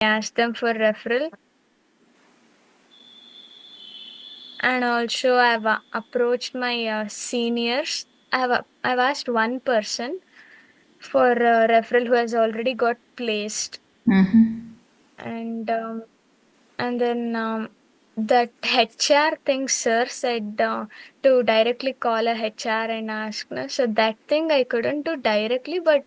asked them for referral. And also, I've approached my seniors. I've asked one person for referral who has already got placed, Mm-hmm. and then that HR thing, sir said to directly call a HR and ask. No? So that thing I couldn't do directly, but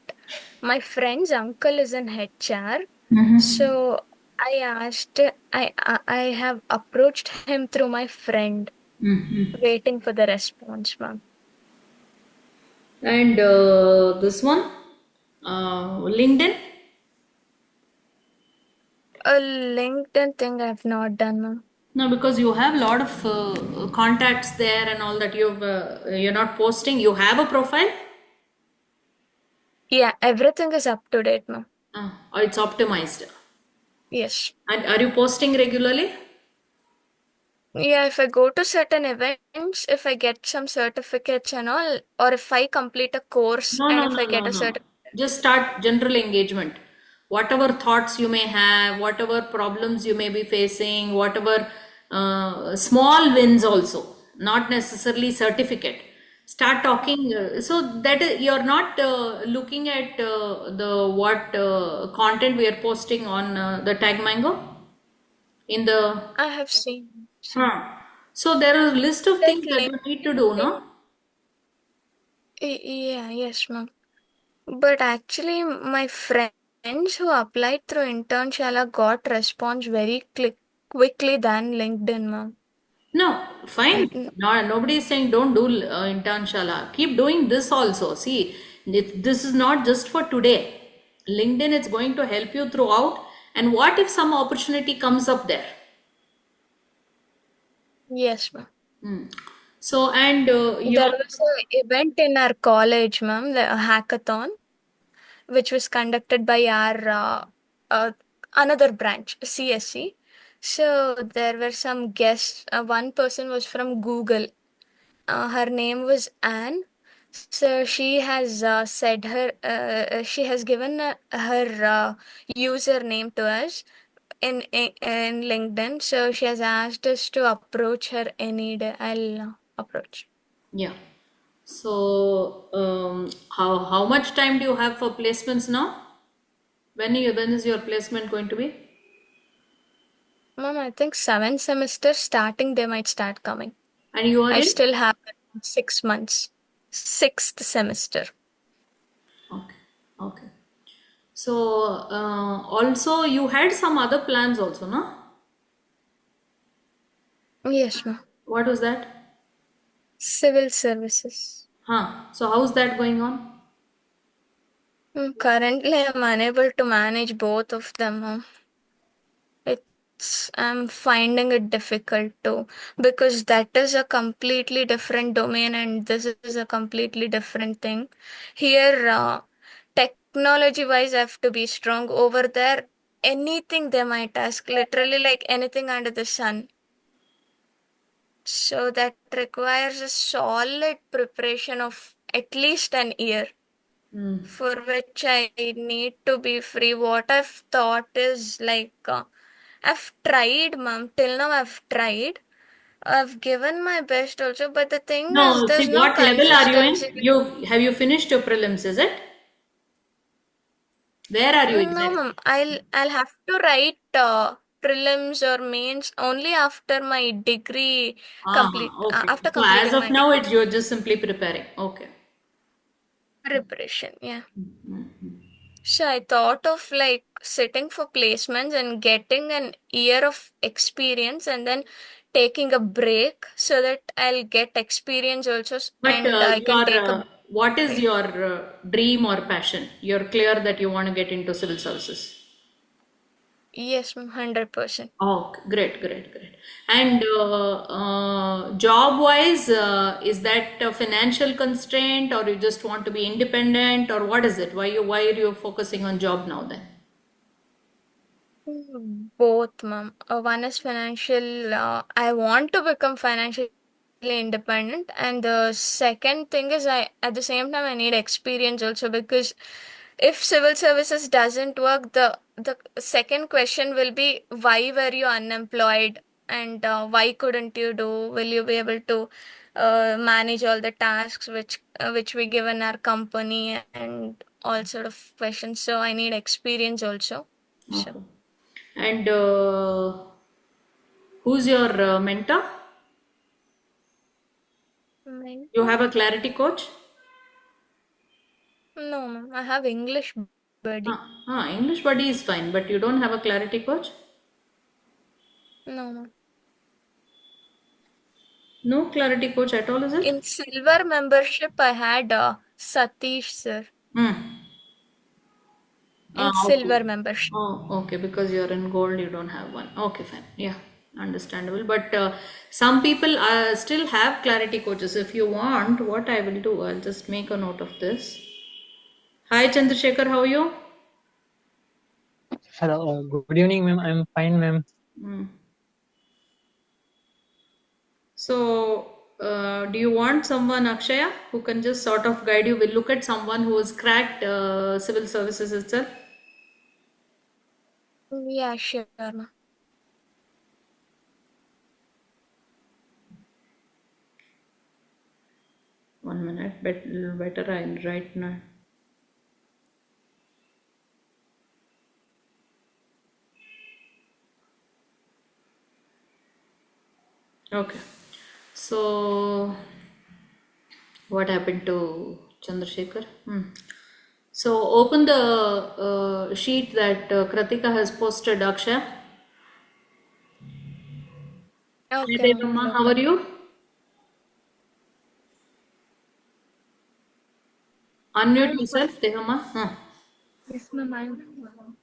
my friend's uncle is in HR. Mm-hmm. So I asked, I have approached him through my friend, Mm-hmm. waiting for the response, ma'am. And this one, LinkedIn. A LinkedIn thing I've not done, ma'am. No, because you have a lot of contacts there and all that. You're not posting. You have a profile. Yeah, everything is up to date, ma'am. Or it's optimized. Yes. And are you posting regularly? Yeah, if I go to certain events, if I get some certificates and all, or if I complete a course No, and no, if I no, get no, a no. certificate. Just start general engagement. Whatever thoughts you may have, whatever problems you may be facing, whatever small wins also, not necessarily certificate. Start talking so that you're not looking at the what content we are posting on the Tag Mango in the. I have seen. Huh. So there are a list of Like things that you need to do, no? Yeah, yes, ma'am. But actually, my friends who applied through Internshala got response very quickly than LinkedIn, ma'am. No, fine. And No, nobody is saying don't do intern shala. Keep doing this also. See, this is not just for today. LinkedIn is going to help you throughout. And what if some opportunity comes up there? yes, ma'am. Hmm. So, and There your. was an event in our college, ma'am, a hackathon, which was conducted by our another branch, CSC. So there were some guests. One person was from Google. Her name was Anne. So she has said she has given her username to us in LinkedIn. So she has asked us to approach her any day. I'll approach. Yeah. So, how much time do you have for placements now? When is your placement going to be? Mom, I think seventh semester starting they might start coming. And you are I in? still have 6 months. Sixth semester. Okay. Okay. So, also you had some other plans also, no? Yes, ma'am. What was that? Civil services. Huh. So how's that going on? Currently, I'm unable to manage both of them, ma'am. I'm finding it difficult too because that is a completely different domain and this is a completely different thing. Here, technology wise, I have to be strong. Over there, anything they might ask, literally like anything under the sun. So that requires a solid preparation of at least an year, Hmm. for which I need to be free. What I've thought is like, I've tried, ma'am. Till now, I've tried. I've given my best also, but the thing is, No, there's see, no what level are you consistency. in? You finished your prelims, is it? Where are you No, exactly? ma'am. I'll have to write prelims or mains only after my degree complete. Okay. After So as completing of my now, degree you're just simply preparing. Okay. preparation. Yeah. So I thought of like sitting for placements and getting an year of experience and then taking a break so that I'll get experience also But and I can take a what is break. your dream or passion? You're clear that you want to get into civil services. Yes, ma'am, 100%. Oh, great, great, great. And job-wise, is that a financial constraint, or you just want to be independent, or what is it? Why are you focusing on job now then? Both, ma'am. One is financial. I want to become financially independent, and the second thing is I at the same time I need experience also because if civil services doesn't work, the second question will be why were you unemployed and why couldn't you do? Will you be able to manage all the tasks which we give in our company and all sort of questions. So I need experience also. So Okay. And who's your mentor? You mentor? have a clarity coach? No, ma'am. I have English buddy. English buddy is fine, but you don't have a clarity coach? No, ma'am. No clarity coach at all, is it? In silver membership, I had Satish sir. Hmm. In Okay. silver membership. Oh, okay. Because you're in gold, you don't have one. Okay, fine. Yeah, understandable. But some people still have clarity coaches. If you want, what I will do, I'll just make a note of this. Hi, Chandrasekhar, how are you? Hello, good evening, ma'am. I'm fine, ma'am. Hmm. So, do you want someone, Akshaya, who can just sort of guide you? We'll look at someone who has cracked civil services itself. Yeah, sure, ma'am. One minute, better I write now. Okay. So, what happened to Chandrasekhar? So, open the sheet that Kratika has posted, Akshay. Hi, Okay, ma'am. Devamma, No how are problem. you? Unmute I'm fine. yourself, Devamma. Yes, ma'am. I'm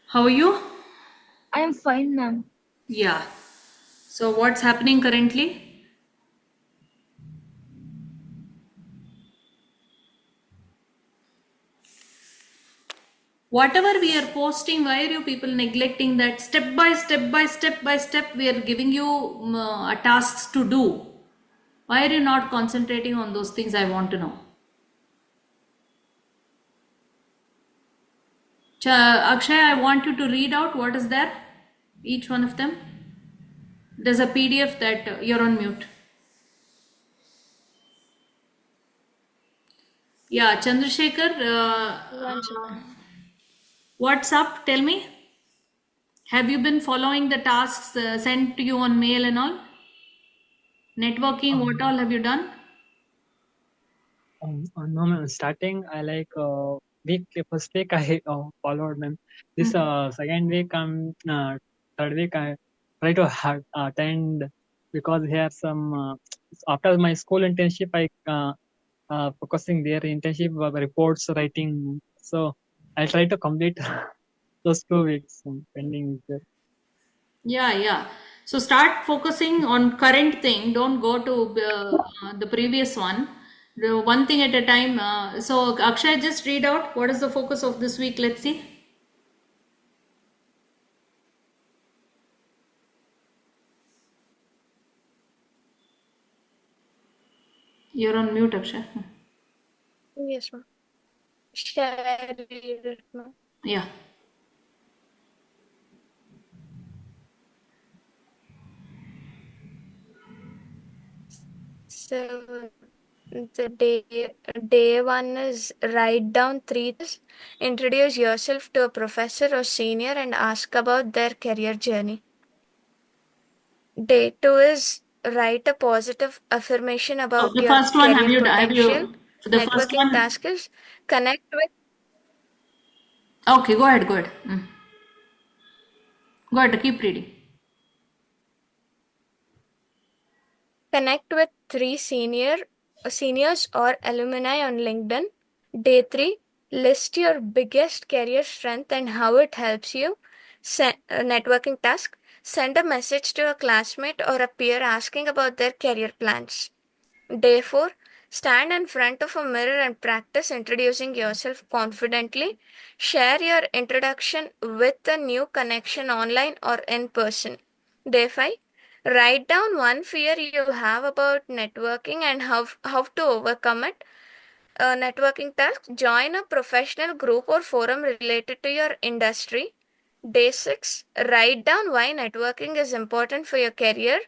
How are you? I am fine, ma'am. Yeah. So, what's happening currently? Whatever we are posting, why are you people neglecting that? Step by step we are giving you tasks to do. Why are you not concentrating on those things? I want to know. Akshay, I want you to read out what is there, each one of them. There's a PDF that you're on mute. Yeah, Chandrasekhar, One second. what's up? Tell me. Have you been following the tasks sent to you on mail and all? Networking, what all have you done? No, ma'am. Starting, I like week first week I followed, ma'am. This Hmm. second week, third week I try to attend because here some after my school internship I focusing their internship reports writing. So I try to complete those 2 weeks pending. Yeah. So start focusing on current thing. Don't go to the previous one. The one thing at a time. So Akshay, just read out what is the focus of this week. Let's see. You're on mute, Akshay. Yes, ma'am. Shall I read it, ma'am? Yeah. So the day one is write down three things. Introduce yourself to a professor or senior and ask about their career journey. Day two is write a positive affirmation So about the your first one, career have potential. you, for the first Networking one? task is connect with Okay, go ahead, go ahead. Go ahead, keep reading. Connect with three seniors or alumni on LinkedIn. Day three, list your biggest career strength and how it helps you. Networking task, send a message to a classmate or a peer asking about their career plans. Day four, stand in front of a mirror and practice introducing yourself confidently. Share your introduction with a new connection online or in person. Day five, write down one fear you have about networking and how to overcome it. A networking task, join a professional group or forum related to your industry. Day 6, write down why networking is important for your career.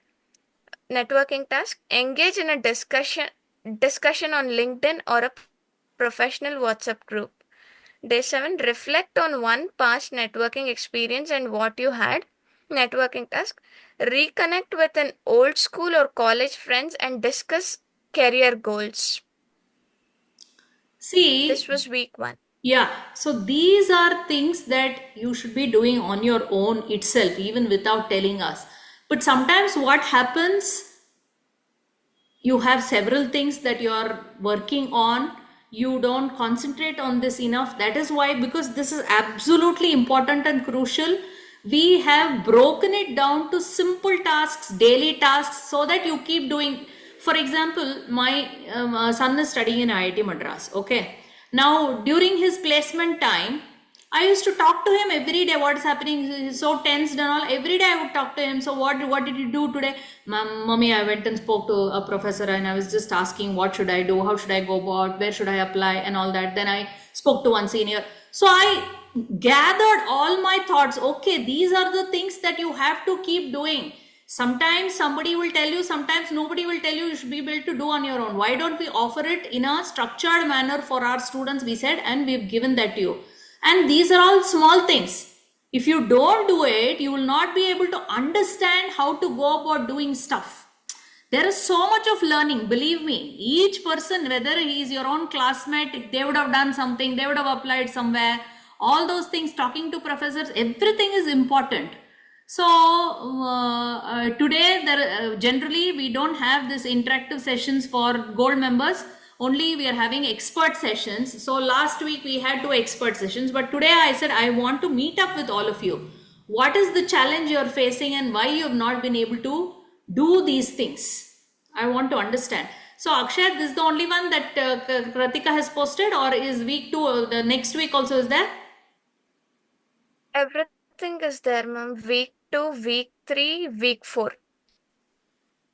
Networking task, engage in a discussion on LinkedIn or a professional WhatsApp group. Day 7, reflect on one past networking experience and what you had. Networking task, reconnect with an old school or college friends and discuss career goals. This See, was week 1. yeah, so these are things that you should be doing on your own itself, even without telling us. But sometimes what happens, you have several things that you are working on, you don't concentrate on this enough. That is why, because this is absolutely important and crucial, we have broken it down to simple tasks, daily tasks, so that you keep doing. For example, my son is studying in IIT Madras. Okay, now during his placement time, I used to talk to him every day. What's happening? He's so tensed and all. Every day I would talk to him. So what did you do today? Mommy, I went and spoke to a professor and I was just asking what should I do? How should I go about? Where should I apply? And all that. Then I spoke to one senior. So I gathered all my thoughts. Okay, these are the things that you have to keep doing. Sometimes somebody will tell you, sometimes nobody will tell you. You should be able to do on your own. Why don't we offer it in a structured manner for our students? We said, and we've given that to you. And these are all small things. If you don't do it, you will not be able to understand how to go about doing stuff. There is so much of learning, believe me. Each person, whether he is your own classmate, they would have done something, they would have applied somewhere, all those things, talking to professors, everything is important. So today, generally we don't have this interactive sessions for gold members. Only we are having expert sessions. So last week we had 2 expert sessions, but today I said I want to meet up with all of you. What is the challenge you're facing and why you have not been able to do these things? I want to understand. So Akshay, this is the only one that Kratika has posted, or is week 2, the next week also is there? Everything is there, ma'am. Week 2, week 3, week 4.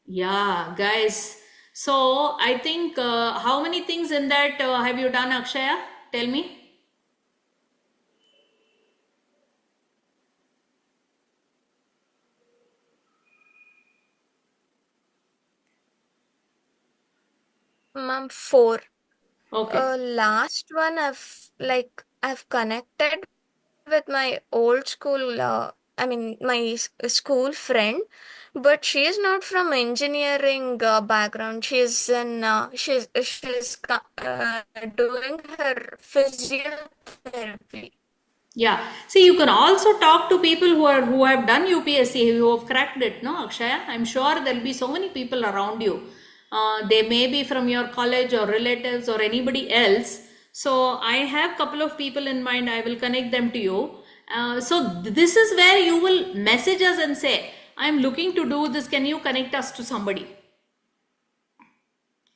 Yeah, guys. So I think how many things in that have you done, Akshaya? Tell me. Ma'am, 4. Okay. Last one I've connected with my old school, my school friend, but she is not from engineering background. She's doing her physiotherapy. Yeah. See, you can also talk to people who have done UPSC, who have cracked it, no, Akshaya? I'm sure there'll be so many people around you. They may be from your college or relatives or anybody else. So I have couple of people in mind. I will connect them to you. So this is where you will message us and say, I'm looking to do this. Can you connect us to somebody?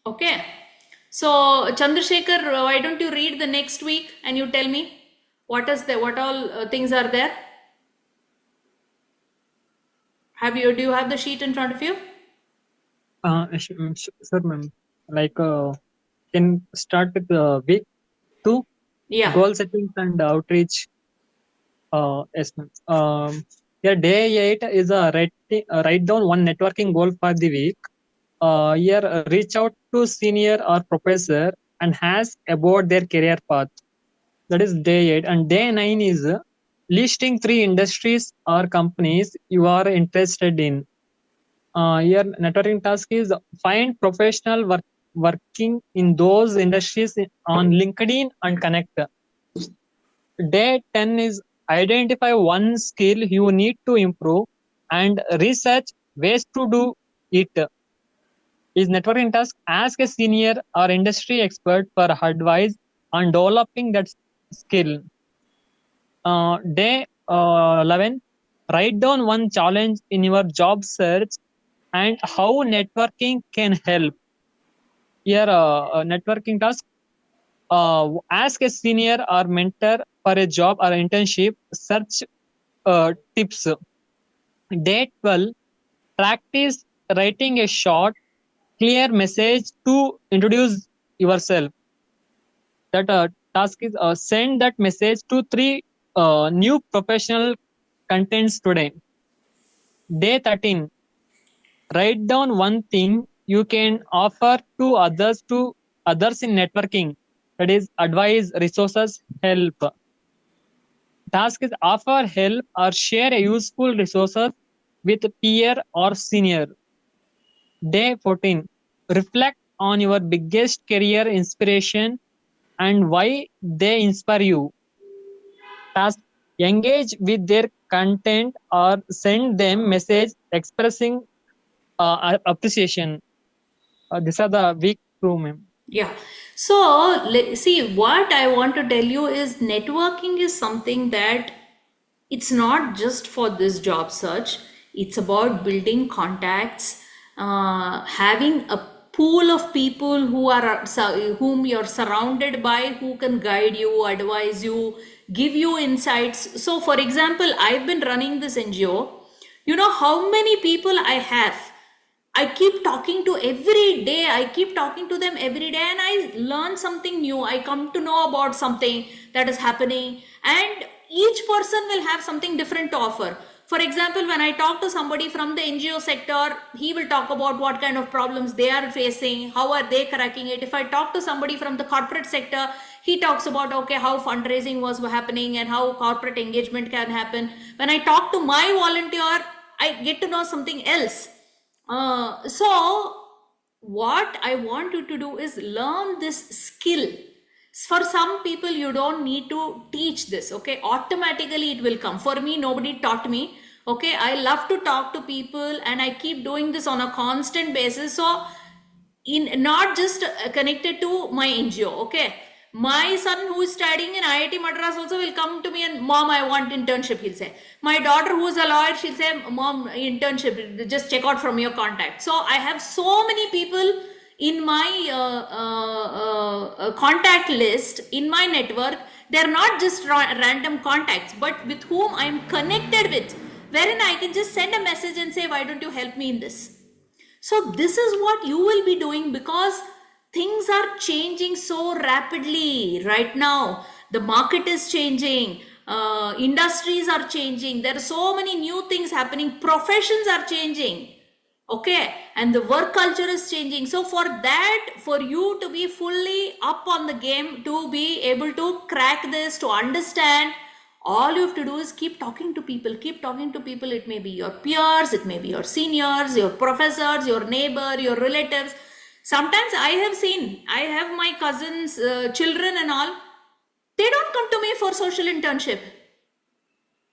Okay. So Chandrasekhar, why don't you read the next week and you tell me what all things are there? Do you have the sheet in front of you? Sure, ma'am. Like, can start with week 2, Yeah. goal settings and outreach. Yes, ma'am. Yeah, day 8 is write down one networking goal for the week. Here, reach out to senior or professor and ask about their career path. That is day 8. And day 9 is listing 3 industries or companies you are interested in. Here, networking task is find professional working in those industries on LinkedIn and connect. Day 10 is identify one skill you need to improve and research ways to do it. Is networking task, ask a senior or industry expert for advice on developing that skill. Day 11, write down one challenge in your job search and how networking can help. Here, networking task, ask a senior or mentor for a job or internship, search tips. Day 12, practice writing a short, clear message to introduce yourself. That task is send that message to 3 new professional contents today. Day 13. Write down one thing you can offer to others in networking. That is advice, resources, help. Task is offer help or share a useful resources with peer or senior. Day 14. Reflect on your biggest career inspiration and why they inspire you. Task. Engage with their content or send them message expressing appreciation. These are the week 2, ma'am. Yeah. So, see, what I want to tell you is networking is something that it's not just for this job search. It's about building contacts, having a pool of people whom you're surrounded by, who can guide you, advise you, give you insights. So, for example, I've been running this NGO. You know how many people I have? I keep talking to every day. I keep talking to them every day and I learn something new. I come to know about something that is happening, and each person will have something different to offer. For example, when I talk to somebody from the NGO sector, he will talk about what kind of problems they are facing, how are they cracking it. If I talk to somebody from the corporate sector, he talks about, okay, how fundraising was happening and how corporate engagement can happen. When I talk to my volunteer, I get to know something else. So what I want you to do is learn this skill. For some people, you don't need to teach this, okay? Automatically it will come. For me, nobody taught me, okay? I love to talk to people and I keep doing this on a constant basis. So not just connected to my NGO, okay? My son who is studying in IIT Madras also will come to me and, Mom, I want internship, he'll say. My daughter who is a lawyer, she'll say, Mom, internship, just check out from your contact. So I have so many people in my contact list, in my network. They're not just random contacts, but with whom I'm connected with, wherein I can just send a message and say, why don't you help me in this? So this is what you will be doing, because things are changing so rapidly right now. The market is changing, industries are changing, there are so many new things happening, professions are changing, okay, and the work culture is changing. So for that, for you to be fully up on the game, to be able to crack this, to understand, all you have to do is keep talking to people. It may be your peers, it may be your seniors, your professors, your neighbor, your relatives. Sometimes I have my cousins, children and all, they don't come to me for social internship.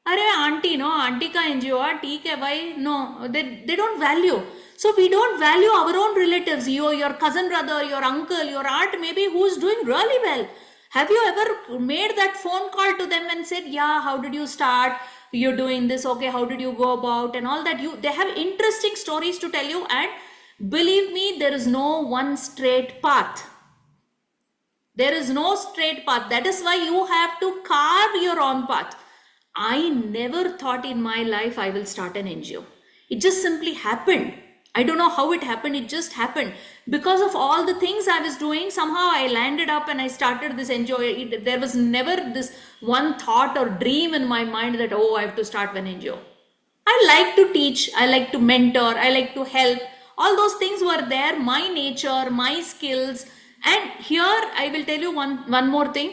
Arey auntie, no, auntie ka NGO, theek hai bhai, no, they don't value. So we don't value our own relatives, your cousin brother, your uncle, your aunt maybe, who's doing really well. Have you ever made that phone call to them and said, yeah, how did you start? You're doing this, okay, how did you go about and all that? They have interesting stories to tell you, and believe me, there is no one straight path. There is no straight path. That is why you have to carve your own path. I never thought in my life I will start an NGO. It just simply happened. I don't know how it happened. It just happened. Because of all the things I was doing, somehow I landed up and I started this NGO. There was never this one thought or dream in my mind that, oh, I have to start an NGO. I like to teach. I like to mentor. I like to help. All those things were there. My nature, my skills. And here I will tell you one more thing.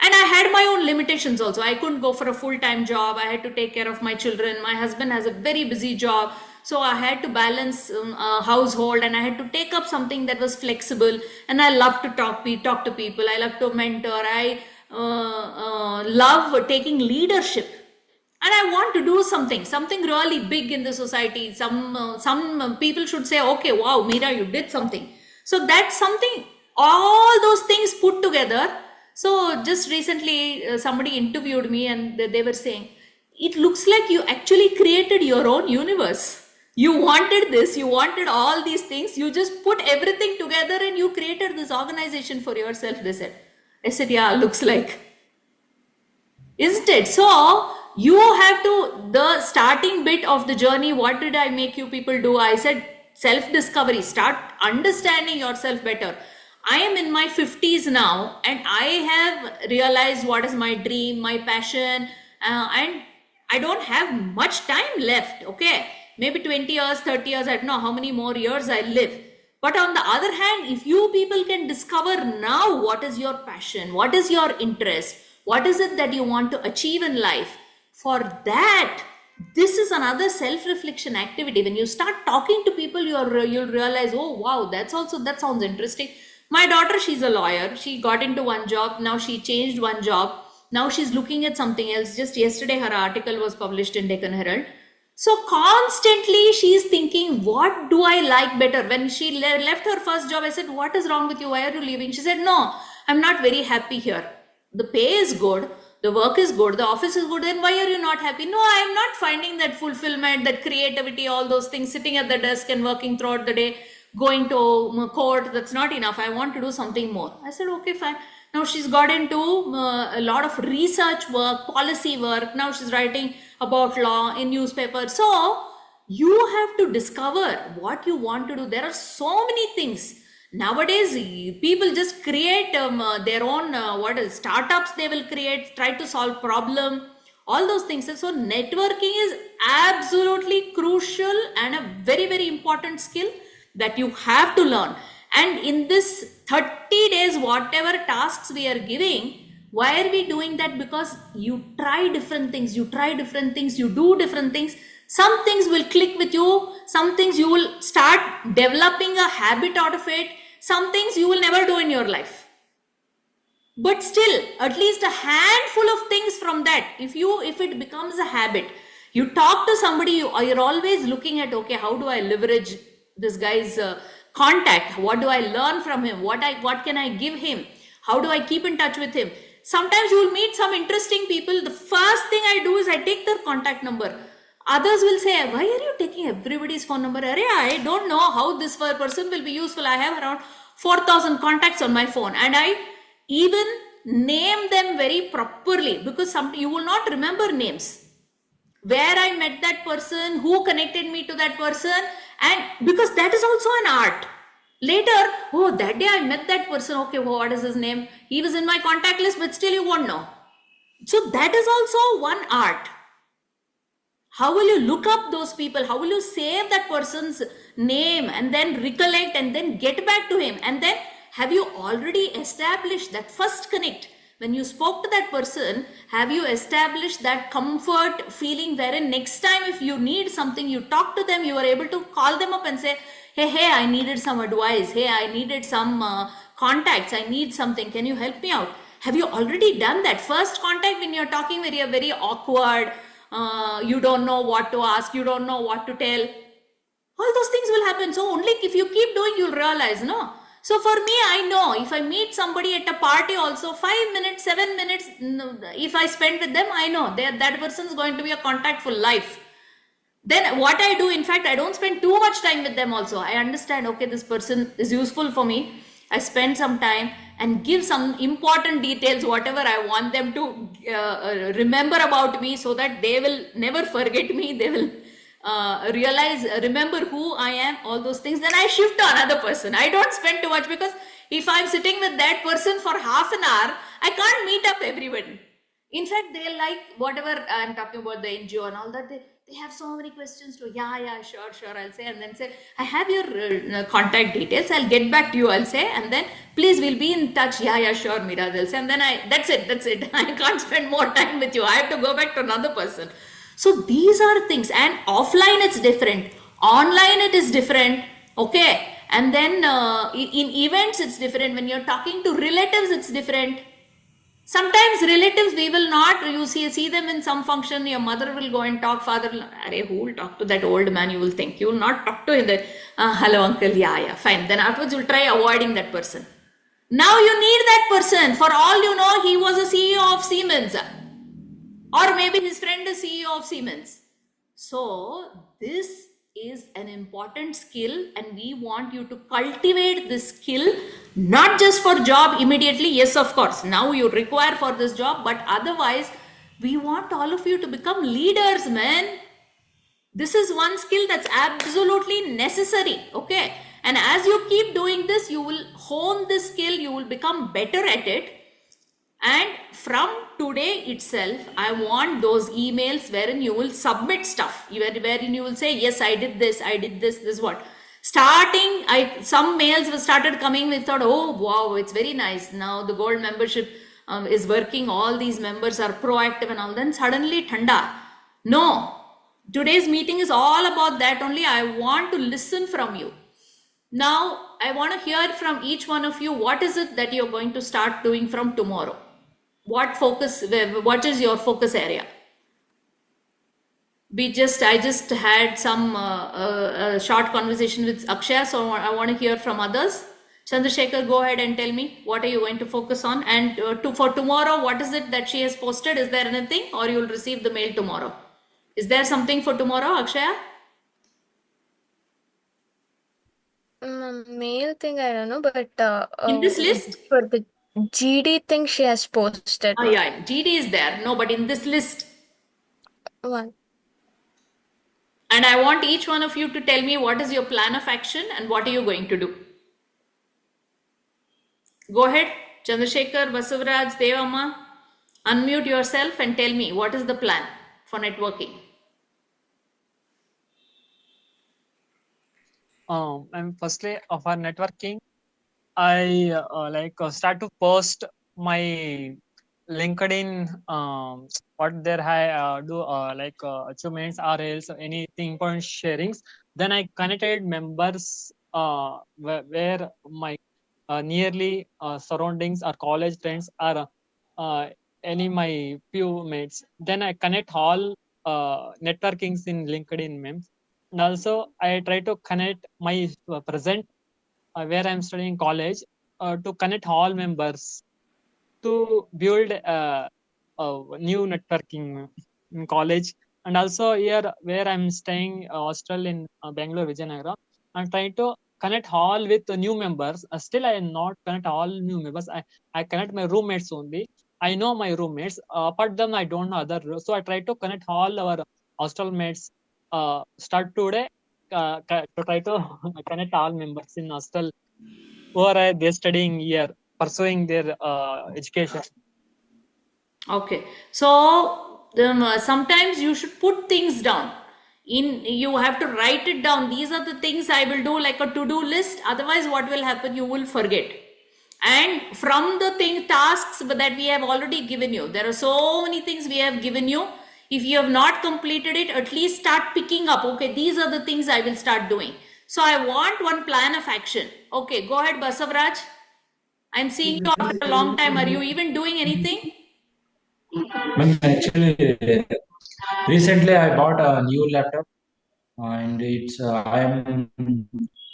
And I had my own limitations also. I couldn't go for a full-time job. I had to take care of my children. My husband has a very busy job. So I had to balance a household, and I had to take up something that was flexible. And I love to talk to people. I love to mentor. I love taking leadership. And I want to do something really big in the society. Some people should say, okay, wow, Meera, you did something. So that's something, all those things put together. So just recently somebody interviewed me and they were saying, it looks like you actually created your own universe. You wanted this, you wanted all these things, you just put everything together and you created this organization for yourself, they said. I said, yeah, looks like. Isn't it? So you have to, the starting bit of the journey, what did I make you people do? I said, self-discovery, start understanding yourself better. I am in my 50s now, and I have realized what is my dream, my passion, and I don't have much time left. Okay, maybe 20 years, 30 years, I don't know how many more years I live. But on the other hand, if you people can discover now what is your passion, what is your interest, what is it that you want to achieve in life, for that, this is another self-reflection activity. When you start talking to people, you'll realize, oh wow, that sounds interesting. My daughter, she's a lawyer. She got into one job. Now she changed one job. Now she's looking at something else. Just yesterday, her article was published in Deccan Herald. So constantly she's thinking, what do I like better? When she left her first job, I said, what is wrong with you? Why are you leaving? She said, no, I'm not very happy here. The pay is good. The work is good. The office is good. Then why are you not happy? No, I'm not finding that fulfillment, that creativity, all those things, sitting at the desk and working throughout the day, going to court. That's not enough. I want to do something more. I said, okay, fine. Now she's got into a lot of research work, policy work. Now she's writing about law in newspapers. So you have to discover what you want to do. There are so many things. Nowadays, people just create their own startups they will create, try to solve problem, all those things. And so networking is absolutely crucial and a very, very important skill that you have to learn. And in this 30 days, whatever tasks we are giving, why are we doing that? Because you try different things, you do different things. Some things will click with you, some things you will start developing a habit out of it, some things you will never do in your life. But still, at least a handful of things from that, if it becomes a habit, you talk to somebody, you're always looking at, okay, how do I leverage this guy's contact? What do I learn from him? What can I give him? How do I keep in touch with him? Sometimes you will meet some interesting people. The first thing I do is I take their contact number. Others will say, why are you taking everybody's phone number? I don't know how this person will be useful. I have around 4,000 contacts on my phone, and I even name them very properly, because you will not remember names. Where I met that person, who connected me to that person, and because that is also an art. Later, oh, that day I met that person. Okay, well, what is his name? He was in my contact list, but still you won't know. So that is also one art. How will you look up those people? How will you save that person's name and then recollect and then get back to him? And then have you already established that first connect? When you spoke to that person, have you established that comfort feeling wherein next time if you need something, you talk to them, you are able to call them up and say, hey, I needed some advice. Hey, I needed some contacts. I need something. Can you help me out? Have you already done that? First contact when you're talking very, very awkward, you don't know what to ask, you don't know what to tell. All those things will happen. So only if you keep doing, you'll realize, no? So for me, I know if I meet somebody at a party also, 5 minutes, 7 minutes, if I spend with them, I know that person is going to be a contact for life. Then what I do, in fact, I don't spend too much time with them also. I understand, okay, this person is useful for me. I spend some time and give some important details, whatever I want them to remember about me, so that they will never forget me. They will remember who I am, all those things. Then I shift to another person. I don't spend too much, because if I'm sitting with that person for half an hour, I can't meet up everyone. In fact, they like whatever I'm talking about, the NGO and all that, they have so many questions to, yeah, sure, I'll say, and then say, I have your contact details, I'll get back to you, I'll say, and then please, we'll be in touch. Yeah, sure, Meera, they'll say, and then that's it. I can't spend more time with you. I have to go back to another person. So these are things, and offline it's different, online it is different, okay, and then in events it's different. When you're talking to relatives, it's different. Sometimes relatives, we will not, you see them in some function, your mother will go and talk, father will, who will talk to that old man, you will think. You will not talk to him that, hello uncle, yeah, fine. Then afterwards you'll try avoiding that person. Now you need that person. For all you know, he was a CEO of Siemens. Or maybe his friend is CEO of Siemens. So this is an important skill, and we want you to cultivate this skill, not just for job immediately. Yes, of course, now you require for this job, but otherwise we want all of you to become leaders, man. This is one skill that's absolutely necessary, okay? And as you keep doing this, you will hone this skill, you will become better at it. And from today itself, I want those emails wherein you will submit stuff, wherein you will say, yes, I did this, this is what. Starting, some mails were started coming. We thought, oh wow, it's very nice. Now the gold membership is working. All these members are proactive and all. Then suddenly, thanda. No, today's meeting is all about that only. I want to listen from you. Now, I want to hear from each one of you, what is it that you're going to start doing from tomorrow? What is your focus area? I just had some short conversation with Akshaya, so I want to hear from others. Chandrasekhar, go ahead and tell me, what are you going to focus on? And for tomorrow, what is it that she has posted? Is there anything, or you'll receive the mail tomorrow? Is there something for tomorrow, Akshaya? Mail thing, I don't know, but In this list? for the GD thing, she has posted. Oh, yeah, GD is there. No, but in this list. One. And I want each one of you to tell me what is your plan of action and what are you going to do. Go ahead, Chandrasekhar, Basavaraj, Devamma, unmute yourself and tell me what is the plan for networking. And firstly, for networking, I start to post my LinkedIn, what there I do achievements or else anything important sharings. Then I connected members where my nearly surroundings or college friends or any my few mates. Then I connect all networkings in LinkedIn memes. And also I try to connect my present where I'm studying college to connect all members to build new networking in college. And also here where I'm staying hostel in Bangalore, Vijayanagara, I'm trying to connect all with the new members. Still I am not connect all new members. I connect my roommates only. I know my roommates. Apart them, I don't know other. So I try to connect all our hostel mates. Start today to try to connect all members in hostel who are they studying here, pursuing their education. Okay, so sometimes you should put things down. You have to write it down. These are the things I will do, like a to-do list. Otherwise, what will happen? You will forget. And from the tasks that we have already given you, there are so many things we have given you. If you have not completed it, at least start picking up. Okay, these are the things I will start doing. So I want one plan of action. Okay, go ahead, Basavraj. I'm seeing you after a long time. Are you even doing anything? Actually, recently I bought a new laptop, and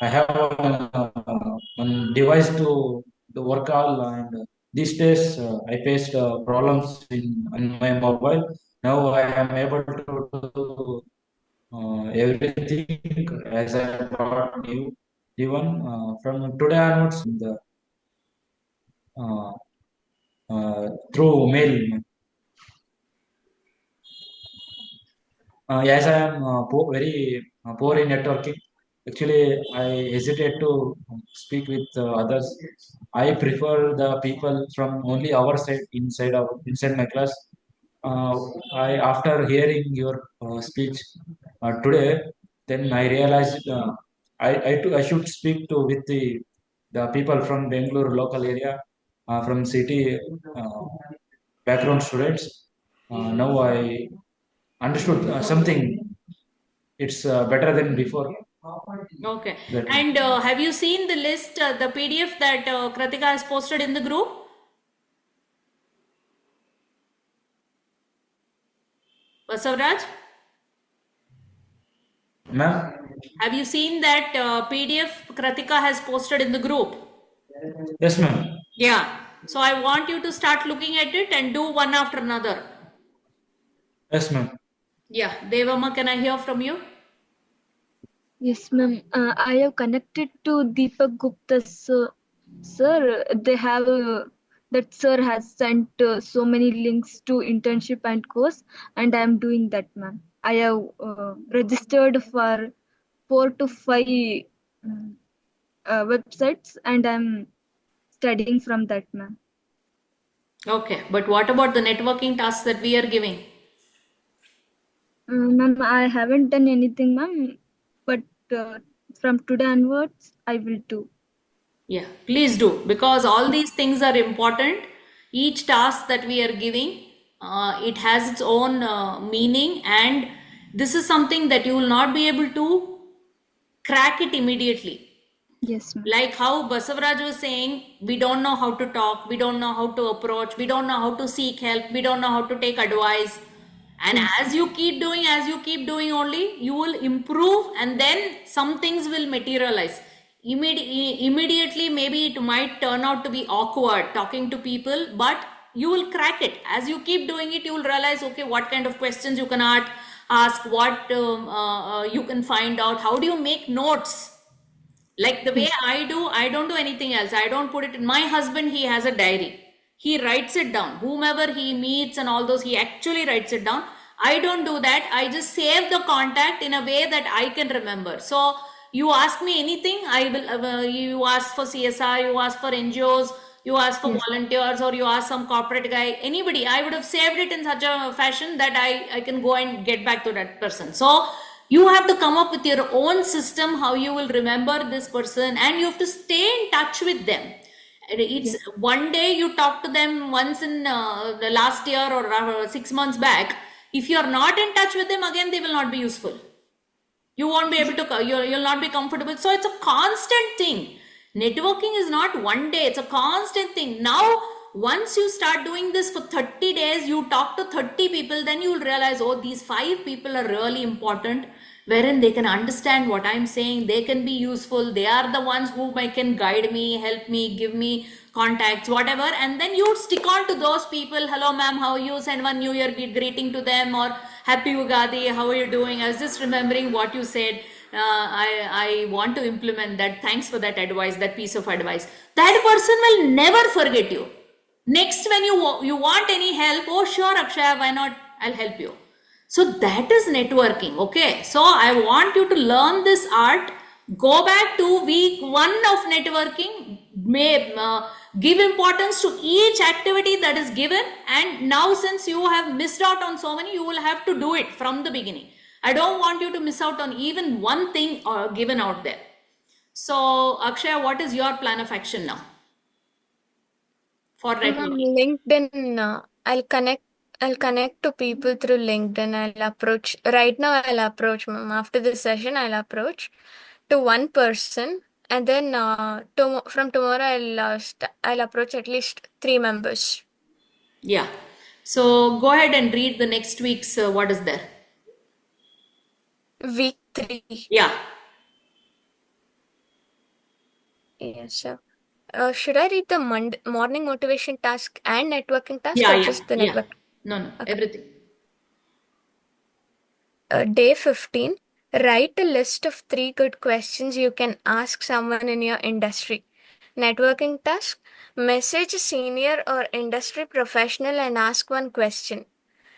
I have one device to work all, and these days I faced problems in my mobile. Now I am able to do everything as I bought new one. From today onwards, uh, through mail. Yes, I am very poor in networking. Actually, I hesitate to speak with others. I prefer the people from only our side inside my class. Uh, I after hearing your speech today, then I realized I should speak to with the people from Bangalore local area, from city background students. Now I understood something. It's better than before. Okay. That And have you seen the list, the PDF that Kratika has posted in the group? Basavraj, ma'am. have you seen that PDF Kratika has posted in the group? Yes, ma'am. Yeah. So I want you to start looking at it and do one after another. Yes, ma'am. Yeah. Devamma, can I hear from you? Yes, ma'am. I have connected to Deepak Gupta's sir. They have that sir has sent so many links to internship and course, and I am doing that, ma'am. I have registered for 4 to 5 websites, and I'm studying from that, ma'am. Okay, but what about the networking tasks that we are giving? Ma'am, I haven't done anything, ma'am, but from today onwards, I will do. Yeah, please do, because all these things are important. Each task that we are giving, it has its own meaning, and this is something that you will not be able to crack it immediately. Yes, ma'am. Like how Basavaraj was saying, we don't know how to talk, we don't know how to approach, we don't know how to seek help, we don't know how to take advice. And Yes. as you keep doing only, you will improve, and then some things will materialize. Immediately, maybe it might turn out to be awkward talking to people, but you will crack it. As you keep doing it, you will realize, okay, what kind of questions you can ask, what you can find out, how do you make notes. Like the way Yes. I don't do anything else. I don't put it in. My husband, he has a diary. He writes it down. Whomever he meets and all those, he actually writes it down. I don't do that. I just save the contact in a way that I can remember. So you ask me anything, I will. You ask for CSR, you ask for NGOs, you ask for Yes. volunteers, or you ask some corporate guy, anybody. I would have saved it in such a fashion that I can go and get back to that person. So you have to come up with your own system how you will remember this person, and you have to stay in touch with them. It's Yes. one day you talk to them once in the last year or 6 months back. If you are not in touch with them again, they will not be useful. You won't be able to, you'll not be comfortable. So it's a constant thing. Networking is not one day, it's a constant thing. Now once you start doing this for 30 days, you talk to 30 people, then you will realize, oh, these 5 people are really important, wherein they can understand what I'm saying, they can be useful, they are the ones who can guide me, help me, give me contacts, whatever. And then you stick on to those people. Hello ma'am, how are you? Send one new year greeting to them, or happy Ugadi, how are you doing? I was just remembering what you said. I want to implement that. Thanks for that advice, that piece of advice. That person will never forget you. Next, when you want any help, oh sure Akshaya, why not? I'll help you. So that is networking. Okay, so I want you to learn this art. Go back to week 1 of networking. Give importance to each activity that is given, and now since you have missed out on so many, you will have to do it from the beginning. I don't want you to miss out on even one thing given out there. So Akshaya, what is your plan of action now for Ma'am, networking? LinkedIn, I'll connect to people through LinkedIn. I'll approach right now. I'll approach, ma'am. After this session, I'll approach to one person, and then from tomorrow I'll approach at least 3 members. Yeah. So go ahead and read the next week's what is there. Week 3. Yeah. Yes, sir. Should I read the morning motivation task and networking task, Yeah, or yeah, just the yeah. network? No, Okay. everything. Day 15. Write a list of 3 good questions you can ask someone in your industry. Networking task. Message a senior or industry professional and ask one question.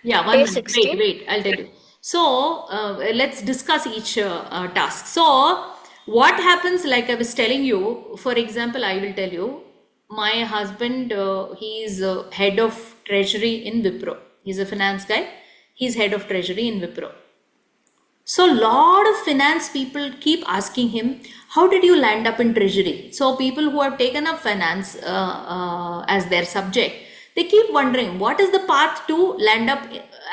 Yeah, one Day minute. 16. Wait, I'll tell you. So let's discuss each task. So what happens, like I was telling you, for example, I will tell you, my husband, he is head of treasury in Wipro. He's a finance guy. He's head of treasury in Wipro. So lot of finance people keep asking him, how did you land up in treasury? So people who have taken up finance as their subject, they keep wondering what is the path to land up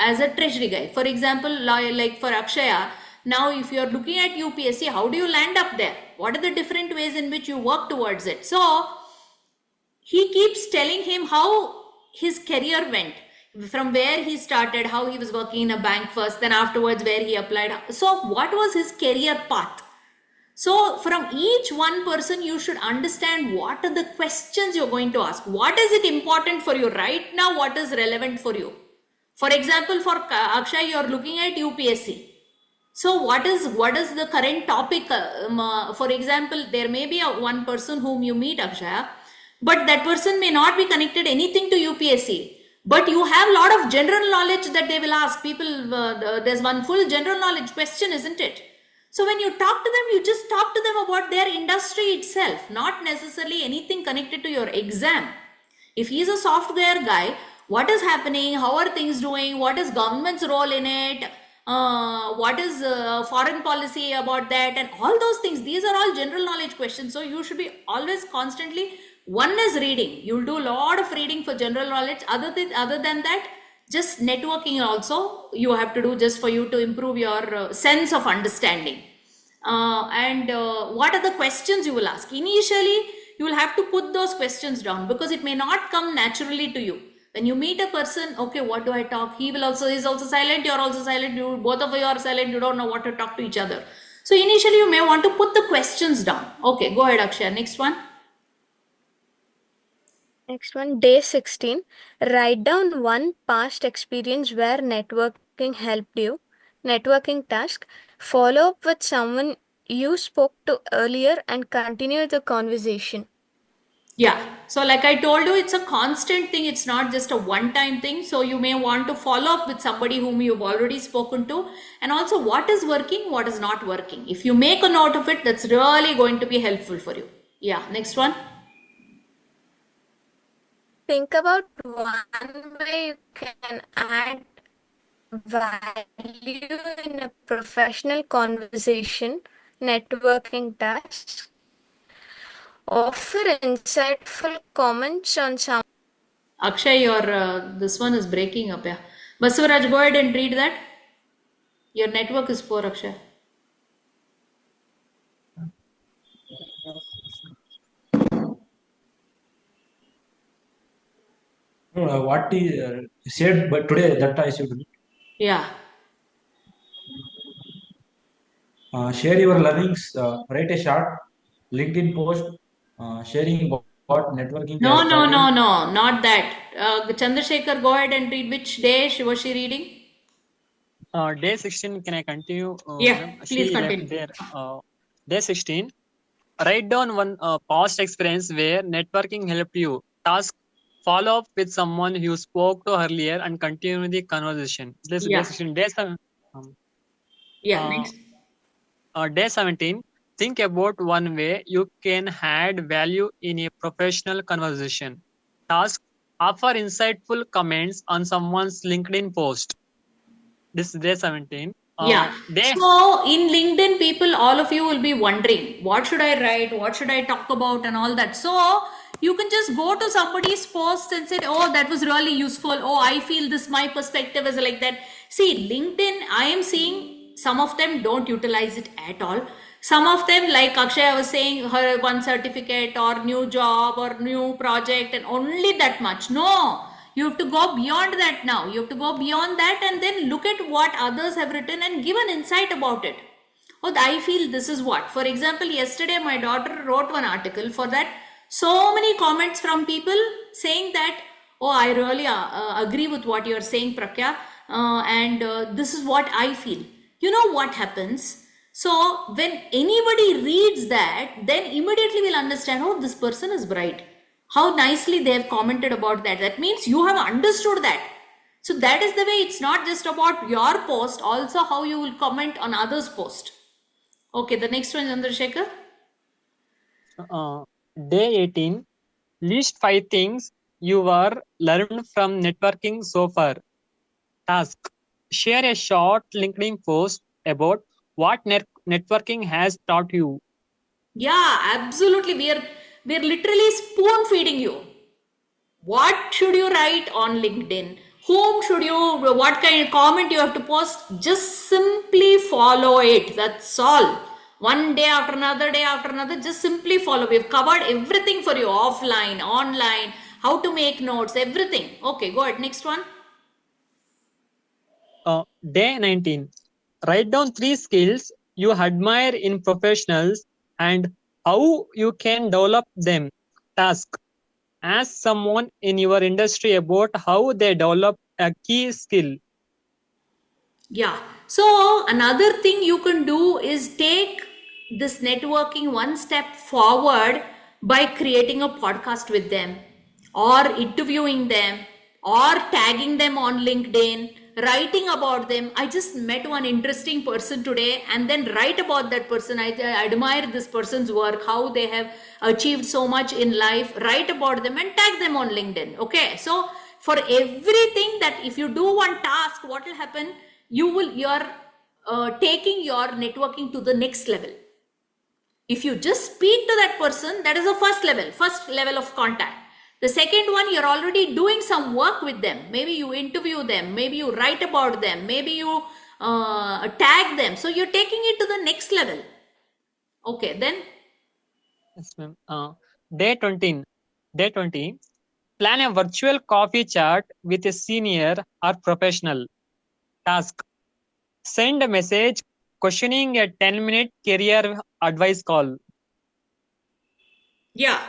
as a treasury guy. For example, like for Akshaya, now if you are looking at UPSC, how do you land up there? What are the different ways in which you work towards it? So he keeps telling him how his career went, from where he started, how he was working in a bank first, then afterwards where he applied. So what was his career path? So from each one person, you should understand what are the questions you're going to ask. What is it important for you right now? What is relevant for you? For example, for Akshay, you're looking at UPSC. So what is the current topic? For example, there may be one person whom you meet, Akshaya, but that person may not be connected anything to UPSC. But you have a lot of general knowledge that they will ask people. There's one full general knowledge question, isn't it? So when you talk to them, you just talk to them about their industry itself, not necessarily anything connected to your exam. If he's a software guy, what is happening? How are things doing? What is government's role in it? What is foreign policy about that? And all those things. These are all general knowledge questions. So you should be always constantly. One is reading. You'll do a lot of reading for general knowledge. Other than that, just networking also you have to do just for you to improve your sense of understanding. And what are the questions you will ask? Initially, you will have to put those questions down because it may not come naturally to you. When you meet a person, okay, what do I talk? He's also silent, you're also silent, both of you are silent, you don't know what to talk to each other. So initially you may want to put the questions down. Okay, go ahead, Akshay. Next one. Next one, day 16. Write down one past experience where networking helped you. Networking task. Follow up with someone you spoke to earlier and continue the conversation. Yeah. So like I told you, it's a constant thing. It's not just a one-time thing. So you may want to follow up with somebody whom you've already spoken to, and also what is working, what is not working. If you make a note of it, that's really going to be helpful for you. Yeah. Next one. Think about one way you can add value in a professional conversation, networking task. Offer insightful comments on some. Akshay, your this one is breaking up. Yeah. Basavaraj, go ahead and read that. Your network is poor, Akshay. What he said, but today that I should Yeah. share your learnings. Write a short LinkedIn post sharing what networking No, has no, taught no, you. no, not that. Chandrasekhar, go ahead and read. Which day was she reading? Day 16, can I continue? Yeah, Madam? please She left continue. there. Day 16. Write down one past experience where networking helped you. Task. Follow up with someone you spoke to earlier and continue the conversation. This Yeah. day 16. Day 7. Yeah, Uh, next. Day 17. Think about one way you can add value in a professional conversation. Task. Offer insightful comments on someone's LinkedIn post. This is day 17. Yeah. Day So in LinkedIn, people, all of you will be wondering, what should I write? What should I talk about? And all that. So you can just go to somebody's post and say, oh, that was really useful. Oh, I feel this, my perspective is like that. See, LinkedIn, I am seeing some of them don't utilize it at all. Some of them, like Akshay was saying, her one certificate or new job or new project and only that much. No, you have to go beyond that now. You have to go beyond that and then look at what others have written and give an insight about it. Oh, I feel this is what. For example, yesterday my daughter wrote one article for that. So many comments from people saying that, oh, I really agree with what you're saying, Prakya, and this is what I feel. You know what happens? So when anybody reads that, then immediately we'll understand, oh, this person is right. How nicely they have commented about that. That means you have understood that. So that is the way. It's not just about your post, also how you will comment on others' post. Okay, the next one, Chandrasekhar. Day 18. List 5 things you are learned from networking so far. Task. Share a short LinkedIn post about what networking has taught you. Yeah, absolutely. We're literally spoon feeding you. What should you write on LinkedIn? Whom should you, what kind of comment you have to post? Just simply follow it. That's all. One day after another, just simply follow. We've covered everything for you, offline, online, how to make notes, everything. Okay, go ahead. Next one. Day 19. Write down 3 skills you admire in professionals and how you can develop them. Task. Ask someone in your industry about how they develop a key skill. Yeah. So another thing you can do is take this networking one step forward by creating a podcast with them or interviewing them or tagging them on LinkedIn writing about them. I just met one interesting person today, and then write about that person. I admire this person's work, how they have achieved so much in life. Write about them and tag them on LinkedIn. Okay, so for everything that if you do one task, what will happen? You're taking your networking to the next level. If you just speak to that person, that is the first level of contact. The second one, you're already doing some work with them. Maybe you interview them, maybe you write about them, maybe you tag them. So you're taking it to the next level. Okay, then. Yes, ma'am. Day 20. Plan a virtual coffee chat with a senior or professional. Task. Send a message questioning a 10-minute career advice call. Yeah.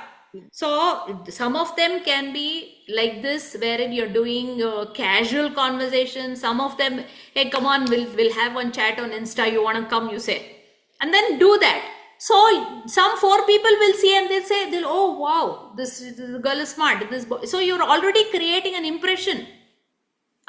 So some of them can be like this, wherein you're doing casual conversation. Some of them, hey, come on, we'll have one chat on Insta. You want to come? You say, and then do that. So some 4 people will see and they'll oh wow, this girl is smart. This boy. So you're already creating an impression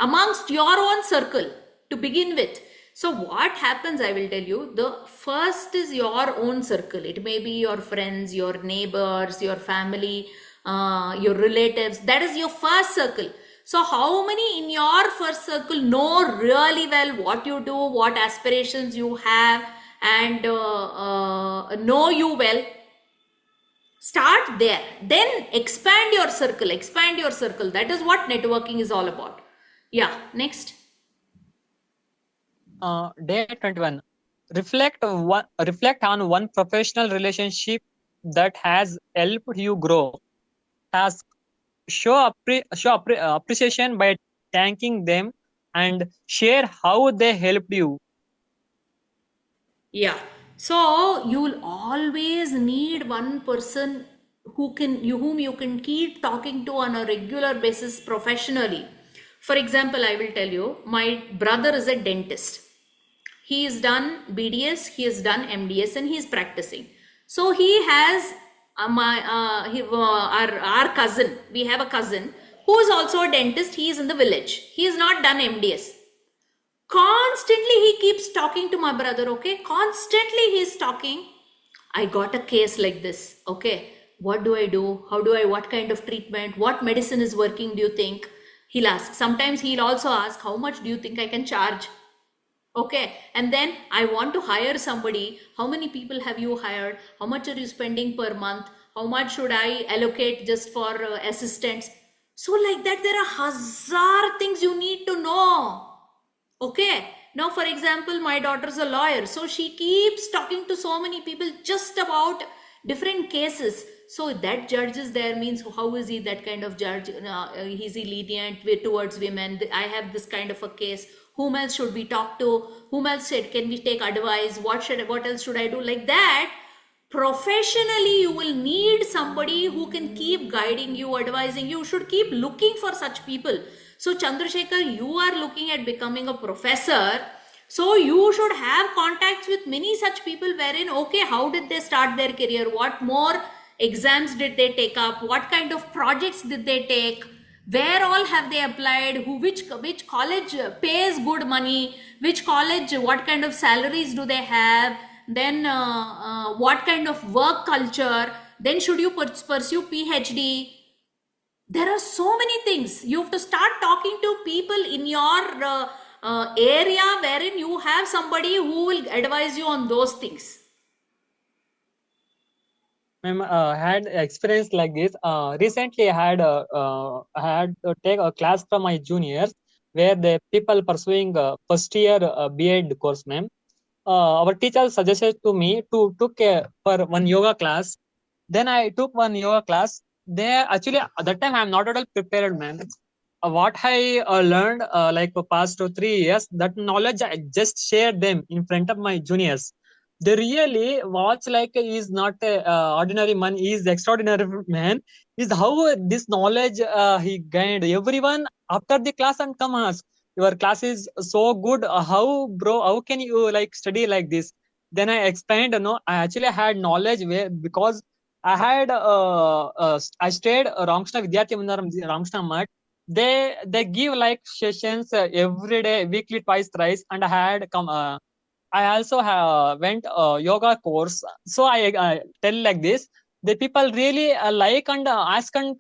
amongst your own circle to begin with. So what happens, I will tell you, the first is your own circle. It may be your friends, your neighbors, your family, your relatives. That is your first circle. So how many in your first circle know really well what you do, what aspirations you have, and know you well? Start there. Then expand your circle. That is what networking is all about. Yeah, next. Day 21. Reflect on one professional relationship that has helped you grow. Task. Show appreciation by thanking them and share how they helped you. Yeah. So you'll always need one person whom you can keep talking to on a regular basis professionally. For example, I will tell you, my brother is a dentist. He has done BDS, he has done MDS, and he is practicing. So he has our cousin. We have a cousin who is also a dentist. He is in the village. He has not done MDS. Constantly he keeps talking to my brother. Okay, constantly he is talking. I got a case like this. Okay, what do I do? What kind of treatment? What medicine is working, do you think? He'll ask. Sometimes he'll also ask, how much do you think I can charge? Okay, and then I want to hire somebody. How many people have you hired? How much are you spending per month? How much should I allocate just for assistants? So like that, there are 1,000 things you need to know. Okay, now for example, my daughter's a lawyer. So she keeps talking to so many people just about different cases. So that judge is there means how is he that kind of judge? Is he lenient towards women? I have this kind of a case. Whom else should we talk to? Whom else can we take advice? What else should I do? Like that, professionally, you will need somebody who can keep guiding you, advising you. You should keep looking for such people. So Chandrasekhar, you are looking at becoming a professor. So you should have contacts with many such people wherein, okay, how did they start their career? What more exams did they take up? What kind of projects did they take? Where all have they applied? Which college pays good money? Which college, what kind of salaries do they have? Then what kind of work culture? Then should you pursue PhD? There are so many things. You have to start talking to people in your area wherein you have somebody who will advise you on those things. Ma'am, had experience like this. Recently, I had to take a class from my juniors where the people pursuing first year B.Ed course, ma'am. Our teacher suggested to me to for one yoga class. Then I took one yoga class. There actually at that time I'm not at all prepared, ma'am. What I learned like for past 3 years, that knowledge I just shared them in front of my juniors. They really watch like is not a ordinary man, he is extraordinary man. Is how this knowledge he gained. Everyone after the class and come ask, your class is so good. How bro? How can you like study like this? Then I explained, no, I actually had knowledge where because I had I stayed Ramkrishna Vidyarthi Mandiram, Ramkrishna Math. they give like sessions every day, weekly, twice, thrice, and I had come. I also went yoga course. So I tell like this. The people really like and ask and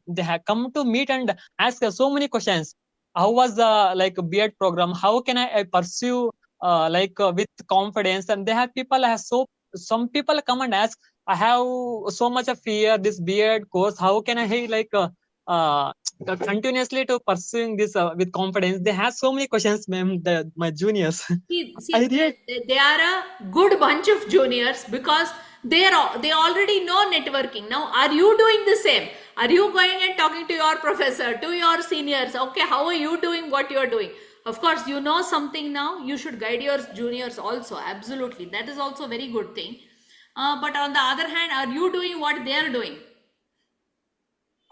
they have come to meet and ask so many questions. How was the like B.Ed program? How can I pursue with confidence? And they have people have some people come and ask. I have so much of fear this B.Ed course. How can I uh, continuously to pursuing this with confidence? They have so many questions, ma'am. My juniors. I See, really they are a good bunch of juniors because they already know networking. Now, are you doing the same? Are you going and talking to your professor, to your seniors? Okay, how are you doing what you are doing? Of course, you know something now. You should guide your juniors also. Absolutely, that is also a very good thing. But on the other hand, are you doing what they are doing?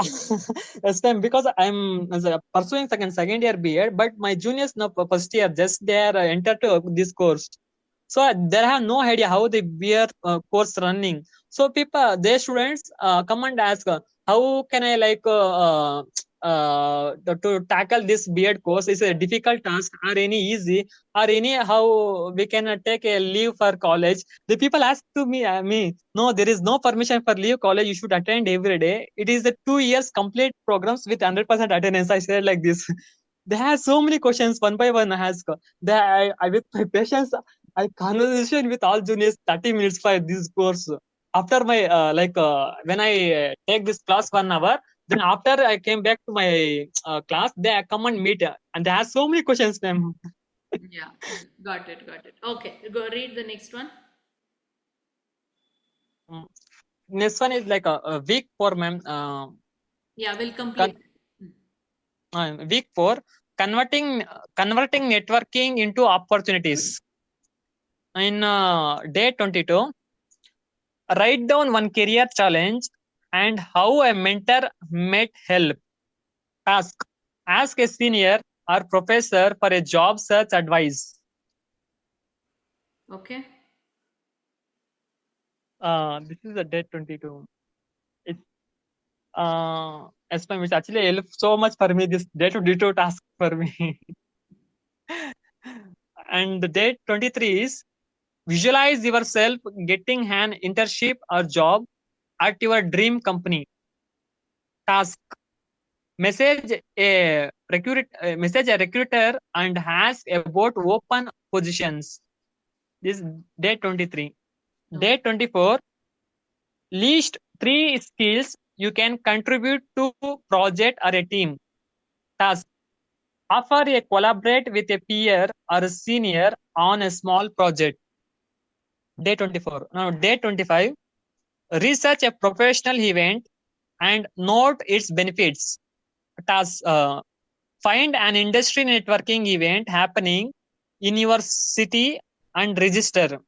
yes, ma'am, because I'm pursuing second year B.Ed, but my juniors now first year just they are entered to this course. So they have no idea how the B.Ed course running. So people, their students come and ask, how can I to tackle this B.Ed course? Is a difficult task or any easy or any how we can take a leave for college? The people ask to me, no, there is no permission for leave college. You should attend every day. It is a 2 years complete programs with 100% attendance. I said like this. They have so many questions one by one. I ask. I with my patience, I conversation with all juniors 30 minutes for this course. After my when I take this class 1 hour, then after I came back to my class, they come and meet and they have so many questions, ma'am. Yeah, got it, got it. Okay, go read the next one. Mm. Next one is like a week 4, ma'am. Yeah, we'll complete. Week 4, converting networking into opportunities. In day 22, write down one career challenge and how a mentor might help. Task: ask a senior or professor for a job search advice. Okay. This is the day 22. It's as it's actually helped so much for me. This day 22 task for me. And the day 23 is visualize yourself getting an internship or job at your dream company. Task: message a recruiter and ask about open positions. This is day 23. Day 24, list 3 skills you can contribute to project or a team. Task: offer a collaborate with a peer or a senior on a small project. Day 24. Now, day 25, research a professional event and note its benefits. Task: find an industry networking event happening in your city and register.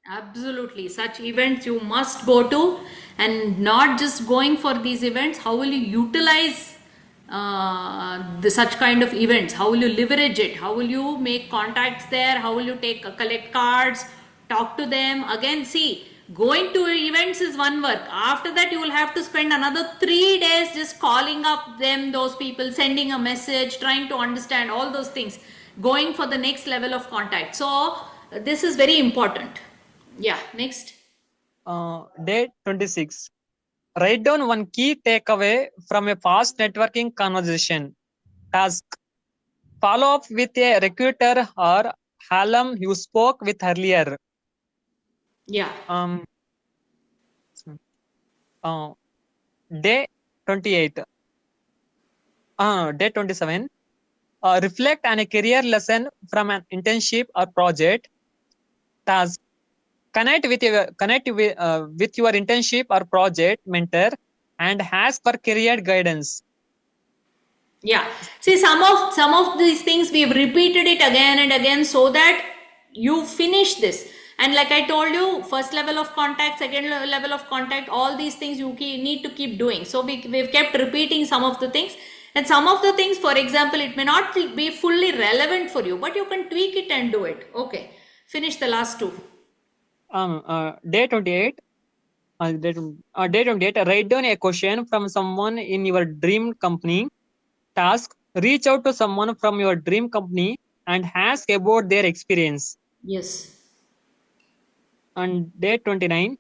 Absolutely. Such events you must go to, and not just going for these events. How will you utilize such kind of events? How will you leverage it? How will you make contacts there? How will you collect cards, talk to them? Again, see, going to events is one work. After that, you will have to spend another 3 days just calling up them, those people, sending a message, trying to understand all those things, going for the next level of contact. So, this is very important. Yeah, next. Day 26. Write down one key takeaway from a fast networking conversation. Task: follow up with a recruiter or alum you spoke with earlier. Yeah. Day 28. Day 27. Reflect on a career lesson from an internship or project. Task: connect with your internship or project mentor and ask for career guidance. Yeah. See, some of these things we've repeated it again and again so that you finish this. And like I told you, first level of contact, second level of contact, all these things you need to keep doing. So we've kept repeating some of the things. And some of the things, for example, it may not be fully relevant for you, but you can tweak it and do it. Okay. Finish the last two. Day 28. Day 28. Write down a question from someone in your dream company. Task: reach out to someone from your dream company and ask about their experience. Yes. On day 29,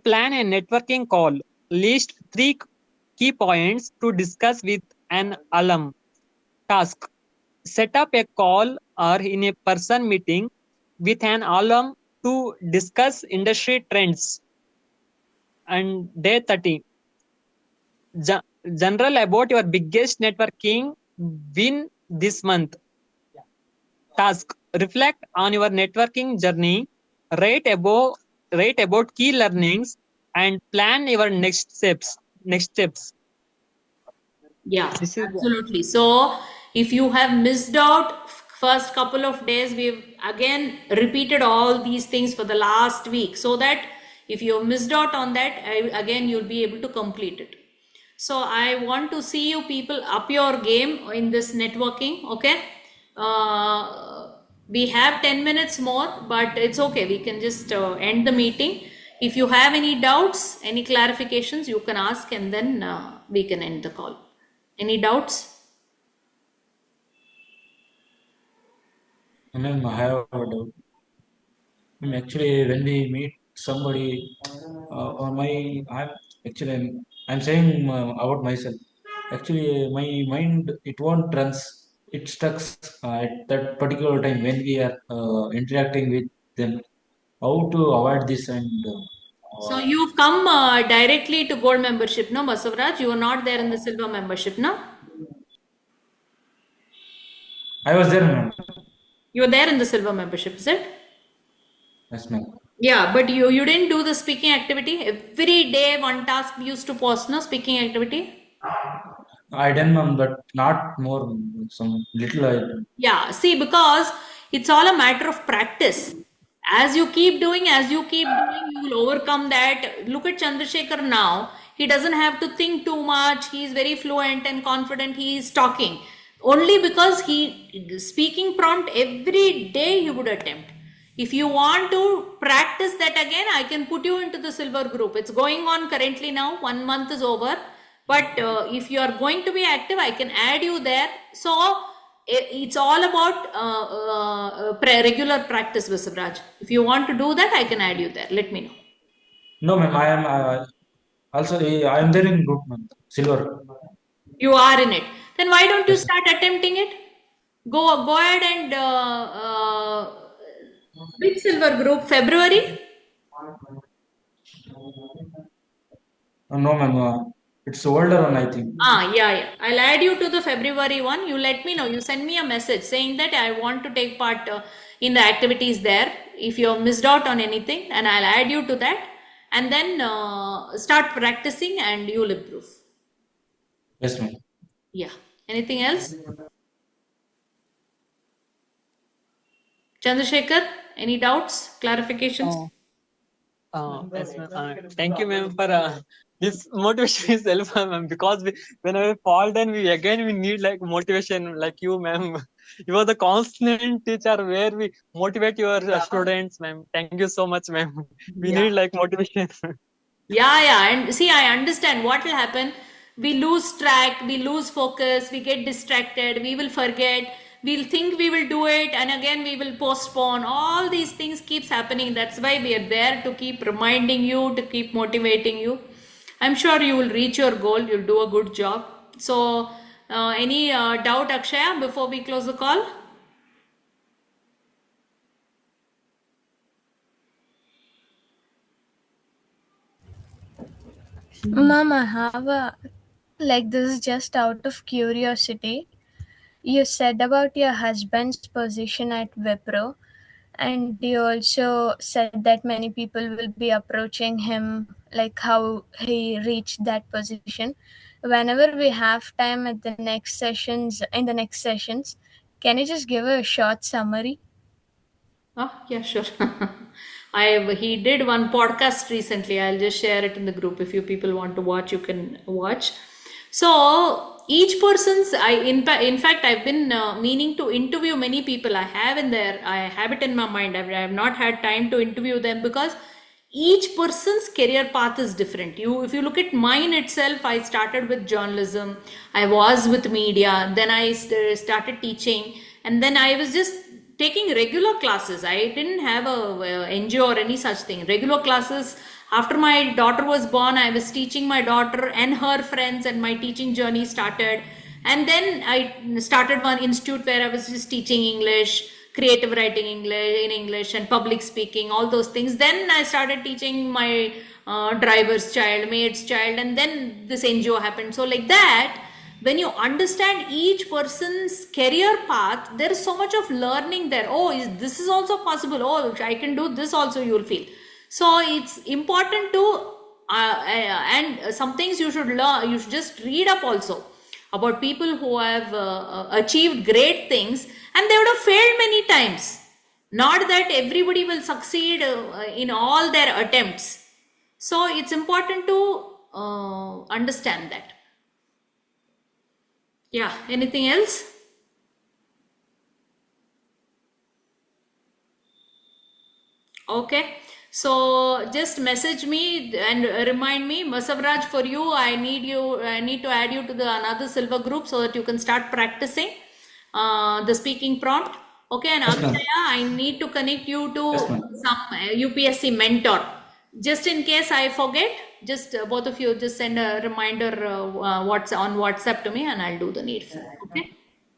plan a networking call. List 3 key points to discuss with an alum. Task: set up a call or in a person meeting with an alum to discuss industry trends. And day 30, general about your biggest networking win this month. Task: reflect on your networking journey, write about key learnings, and plan your next steps. Yeah, This is absolutely. So if you have missed out first couple of days, we've again repeated all these things for the last week, so that if you missed out on that, again you'll be able to complete it. So I want to see you people up your game in this networking. Okay. We have 10 minutes more, but it's okay. We can just end the meeting. If you have any doubts, any clarifications, you can ask, and then we can end the call. Any doubts? Ma'am, I have a doubt. Actually, when we meet somebody, or I'm saying about myself. Actually, my mind it won't runs. It stucks at that particular time when we are interacting with them. How to avoid this and So you've come directly to gold membership, no, Basavraj? You are not there in the silver membership, no? I was there, ma'am. You are there in the silver membership, is it? Yes, ma'am. Yeah, but you didn't do the speaking activity. Every day one task we used to post, no, speaking activity. I done, ma'am, but not more. Some little I done. Yeah, see, because it's all a matter of practice. As you keep doing, you will overcome that. Look at Chandrasekhar now. He doesn't have to think too much. He is very fluent and confident. He is talking only because he speaking prompt every day he would attempt. If you want to practice that again, I can put you into the silver group. It's going on currently now. 1 month is over. But if you are going to be active, I can add you there. So it's all about regular practice, Vasavraj. If you want to do that, I can add you there. Let me know. No, ma'am. I am also I am there in group, ma'am. Silver. You are in it. Then why don't you start attempting it? Go ahead and which silver group? February? No, ma'am. It's older one, I think. Yeah. I'll add you to the February one. You let me know. You send me a message saying that I want to take part in the activities there. If you're missed out on anything, and I'll add you to that, and then start practicing, and you'll improve. Yes, ma'am. Yeah. Anything else? Chandrasekhar, any doubts, clarifications? Yes, ma'am. Thank you, ma'am, for this motivation is helpful, ma'am. Because whenever we fall, then we need like motivation, like you, ma'am. You are the constant teacher where we motivate your students, ma'am. Thank you so much, ma'am. We Yeah. need like motivation. Yeah. And see, I understand what will happen. We lose track, we lose focus, we get distracted, we will forget, we'll think we will do it, and again we will postpone. All these things keeps happening. That's why we are there to keep reminding you, to keep motivating you. I'm sure you will reach your goal. You'll do a good job. So, any doubt, Akshaya, before we close the call? Mom, I have a like this is just out of curiosity. You said about your husband's position at Wipro, and you also said that many people will be approaching him, like how he reached that position. Whenever we have time at the next sessions, in the next sessions, can you just give a short summary? Yeah, sure. He did one podcast recently. I'll just share it in the group. If you people want to watch, you can watch. So each person's, in fact, I've been meaning to interview many people. I have it in my mind. I have not had time to interview them because each person's career path is different. If you look at mine itself, I started with journalism, I was with media, then I started teaching, and then I was just taking regular classes. I didn't have a NGO or any such thing. Regular classes. After my daughter was born, I was teaching my daughter and her friends, and my teaching journey started. And then I started one institute where I was just teaching English, creative writing in English, and public speaking, all those things. Then I started teaching my driver's child, maid's child, and then this NGO happened. So like that, when you understand each person's career path, there is so much of learning there. Oh, this is also possible. Oh, I can do this also, you will feel. So it's important to, and some things you should learn, you should just read up also about people who have achieved great things, and they would have failed many times. Not that everybody will succeed in all their attempts. So it's important to understand that. Yeah, anything else? Okay, so just message me and remind me. Masavraj, for you, I need to add you to the another silver group so that you can start practicing the speaking prompt. Okay, and Akshaya, I need to connect you to some UPSC mentor. Just in case I forget, just both of you just send a reminder on WhatsApp to me, and I'll do the needful. Okay.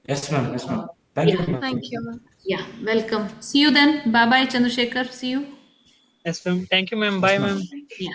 Yes, ma'am. Yes, ma'am. Thank you, ma'am. Thank you, ma'am. Yeah, welcome. See you then. Bye bye, Chandrasekhar. See you. Yes, ma'am. Thank you, ma'am. Bye, Yes, ma'am. ma'am. Yeah.